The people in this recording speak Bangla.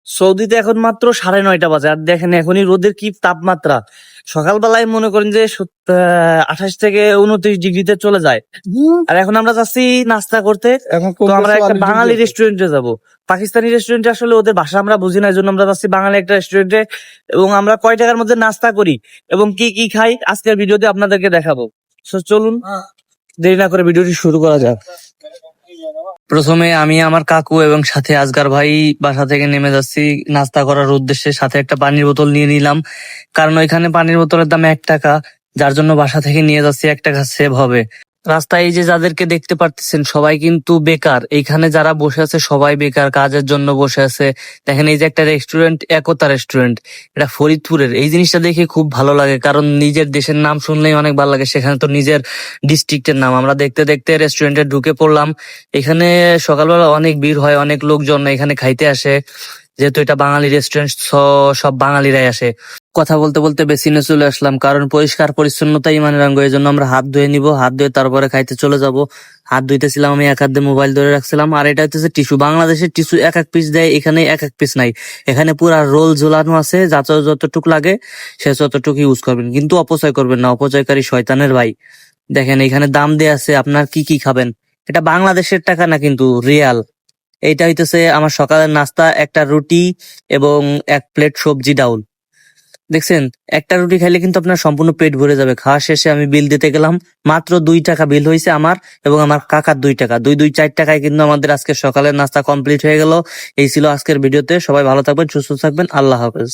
সৌদিতে এখন মাত্র 9:30 বাজে, আর দেখেন এখনই রোদের কি তাপমাত্রা। সকালবেলায় মনে করেন যে 28 থেকে 29 ডিগ্রিতে চলে যায়। আর এখন আমরা যাচ্ছি নাস্তা করতে। এখন তো আমরা একটা বাঙালি রেস্টুরেন্টে যাব। পাকিস্তানি রেস্টুরেন্টে আসলে ওদের ভাষা আমরা বুঝি না, এই জন্য আমরা যাচ্ছি বাঙালি একটা রেস্টুরেন্টে। এবং আমরা কয় টাকার মধ্যে নাস্তা করি এবং কি কি খাই আজকের ভিডিওতে আপনাদেরকে দেখাবো। So, চলুন দেরি না করে ভিডিওটি শুরু করা যাক। প্রথমে আমি আমার কাকু এবং সাথে আজগার ভাই বাসা থেকে নেমে যাচ্ছি নাস্তা করার উদ্দেশ্যে। সাথে একটা পানির বোতল নিয়ে নিলাম, কারণ ওইখানে পানির বোতলের দাম 1 টাকা, যার জন্য বাসা থেকে নিয়ে যাচ্ছি, 1 টাকা সেভ হবে। রাস্তায় এই যে যাদেরকে দেখতে পারতেছেন সবাই কিন্তু বেকার। এইখানে যারা বসে আছে সবাই বেকার, কাজের জন্য বসে আছে। দেখেন এই যে একটা রেস্টুরেন্ট, একতা রেস্টুরেন্ট, এটা ফরিদপুরের। এই জিনিসটা দেখে খুব ভালো লাগে, কারণ নিজের দেশের নাম শুনলেই অনেক ভালো লাগে। সেখানে তো নিজের ডিস্ট্রিক্টের নাম। আমরা দেখতে দেখতে রেস্টুরেন্টে ঢুকে পড়লাম। এখানে সকালবেলা অনেক ভিড় হয়, অনেক লোকজন এখানে খাইতে আসে। যেহেতু এটা বাঙালি রেস্টুরেন্ট, সব বাঙালিরাই আসে। কথা বলতে বলতে বেসিনে চলে আসলাম, কারণ পরিষ্কার পরিচ্ছন্নতা ইমানের অঙ্গ। এই জন্য আমরা হাত ধুয়ে নিব, হাত ধুয়ে তারপরে খাইতে চলে যাব। হাত ধুইতেছিলাম, আমি এক হাত দিয়ে মোবাইল ধরে রাখছিলাম। আর এটা হচ্ছে টিস্যু। বাংলাদেশের টিস্যু এক এক পিস দেয়, এখানে এক এক পিস নাই। এখানে পুরা রোল ঝোলানো আছে, যতটুক লাগে সে ততটুকু ইউজ করবেন, কিন্তু অপচয় করবেন না। অপচয়কারী শয়তানের ভাই। দেখেন এখানে দাম দেয়া আছে, আপনার কি কি খাবেন। এটা বাংলাদেশের টাকা না, কিন্তু রিয়াল। এইটা হইতেছে আমার সকালের নাস্তা, একটা রুটি এবং 1 প্লেট সবজি ডাউল। দেখছেন, একটা রুটি খাইলে কিন্তু আপনার সম্পূর্ণ পেট ভরে যাবে। খাওয়া শেষে আমি বিল দিতে গেলাম, মাত্র 2 টাকা বিল হয়েছে আমার এবং আমার কাকার 2 টাকা। 4 টাকায় কিন্তু আমাদের আজকে সকালের নাস্তা কমপ্লিট হয়ে গেল। এই ছিল আজকের ভিডিওতে। সবাই ভালো থাকবেন, সুস্থ থাকবেন, আল্লাহ হাফেজ।